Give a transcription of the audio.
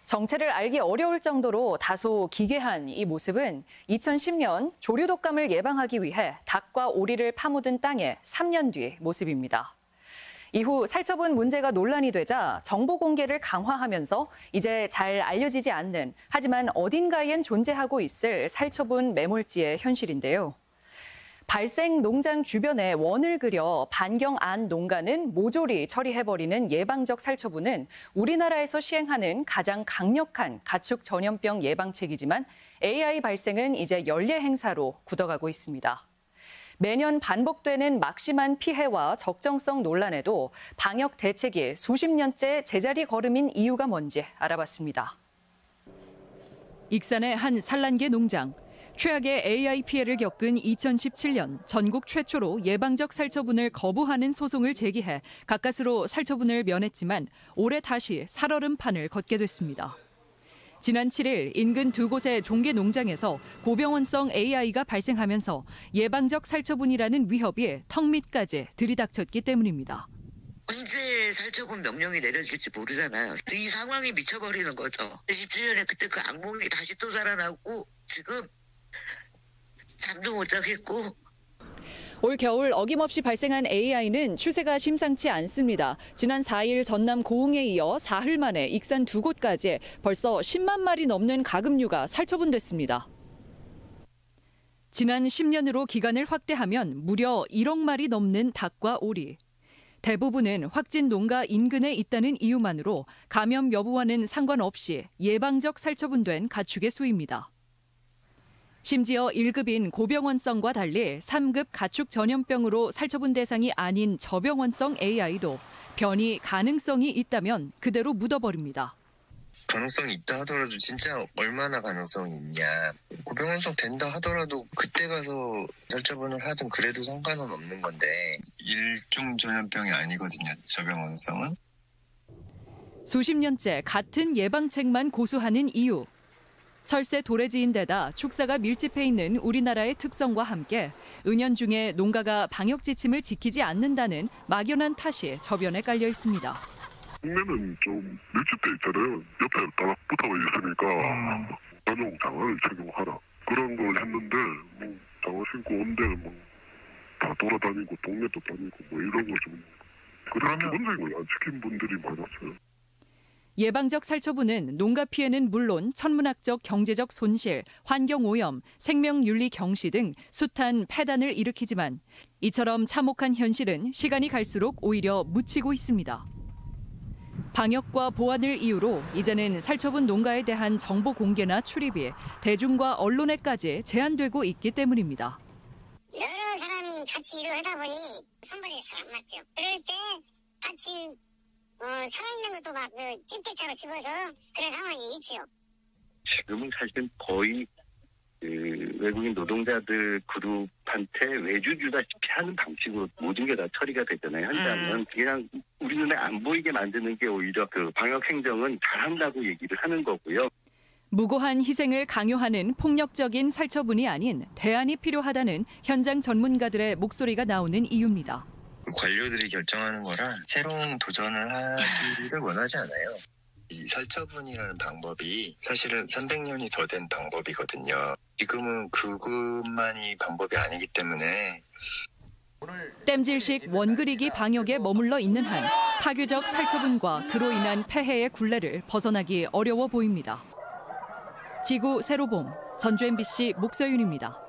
정체를 알기 어려울 정도로 다소 기괴한 이 모습은 2010년 조류 독감을 예방하기 위해 닭과 오리를 파묻은 땅의 3년 뒤 모습입니다. 이후 살처분 문제가 논란이 되자 정보 공개를 강화하면서 이제 잘 알려지지 않는, 하지만 어딘가엔 존재하고 있을 살처분 매몰지의 현실인데요. 발생 농장 주변에 원을 그려 반경 안 농가는 모조리 처리해버리는 예방적 살처분은 우리나라에서 시행하는 가장 강력한 가축 전염병 예방책이지만 AI 발생은 이제 연례 행사로 굳어가고 있습니다. 매년 반복되는 막심한 피해와 적정성 논란에도 방역 대책이 수십 년째 제자리 걸음인 이유가 뭔지 알아봤습니다. 익산의 한 산란계 농장. 최악의 AI 피해를 겪은 2017년 전국 최초로 예방적 살처분을 거부하는 소송을 제기해 가까스로 살처분을 면했지만 올해 다시 살얼음판을 걷게 됐습니다. 지난 7일 인근 두 곳의 종계 농장에서 고병원성 AI가 발생하면서 예방적 살처분이라는 위협이 턱 밑까지 들이닥쳤기 때문입니다. 언제 살처분 명령이 내려질지 모르잖아요. 이 상황이 미쳐버리는 거죠. 17년에 그때 그 악몽이 다시 또 살아나고 지금 잠도 못 자겠고. 올 겨울 어김없이 발생한 AI는 추세가 심상치 않습니다. 지난 4일 전남 고흥에 이어 사흘 만에 익산 두 곳까지 벌써 10만 마리 넘는 가금류가 살처분됐습니다. 지난 10년으로 기간을 확대하면 무려 1억 마리 넘는 닭과 오리. 대부분은 확진 농가 인근에 있다는 이유만으로 감염 여부와는 상관없이 예방적 살처분된 가축의 수입니다. 심지어 1급인 고병원성과 달리 3급 가축 전염병으로 살처분 대상이 아닌 저병원성 AI도 변이 가능성이 있다면 그대로 묻어버립니다. 가능성이 있다 하더라도 진짜 얼마나 가능성이 있냐. 고병원성 된다 하더라도 그때 가서 살처분을 하든 그래도 상관은 없는 건데 일중 전염병이 아니거든요, 저병원성은. 수십 년째 같은 예방책만 고수하는 이유. 철새 도래지인데다 축사가 밀집해 있는 우리나라의 특성과 함께 은연중에 농가가 방역 지침을 지키지 않는다는 막연한 탓이 저변에 깔려 있습니다. 동네는 좀 밀집돼 있잖아요. 옆에 딱 붙어 있으니까 전용 장화를 착용하라. 그런 걸 했는데 뭐 장화 신고 온 데는 뭐 다 돌아다니고 동네도 다니고 뭐 이런 거 좀 그런 기본적인 걸 안 지킨 분들이 많았어요. 예방적 살처분은 농가 피해는 물론 천문학적 경제적 손실, 환경오염, 생명윤리 경시 등 숱한 폐단을 일으키지만 이처럼 참혹한 현실은 시간이 갈수록 오히려 묻히고 있습니다. 방역과 보안을 이유로 이제는 살처분 농가에 대한 정보 공개나 출입이 대중과 언론에까지 제한되고 있기 때문입니다. 여러 사람이 같이 일을 하다 보니 손발이 잘 안 맞죠. 그럴 때 같이 살아있는 것도 막 찝찝차로 집어서 그런 상황이 있지요. 지금은 사실 거의 외국인 노동자들 그룹한테 외주 주다시피 하는 방식으로 모든 게 다 처리가 되잖아요. 현장은 그냥 우리 눈에 안 보이게 만드는 게 오히려 그 방역 행정은 잘한다고 얘기를 하는 거고요. 무고한 희생을 강요하는 폭력적인 살처분이 아닌 대안이 필요하다는 현장 전문가들의 목소리가 나오는 이유입니다. 관료들이 결정하는 거라 새로운 도전을 하기를 원하지 않아요. 이 살처분이라는 방법이 사실은 300년이 더 된 방법이거든요. 지금은 그것만이 방법이 아니기 때문에 땜질식 원그리기 방역에 머물러 있는 한 파괴적 살처분과 그로 인한 폐해의 굴레를 벗어나기 어려워 보입니다. 지구 세로봄, 전주 MBC 목서윤입니다.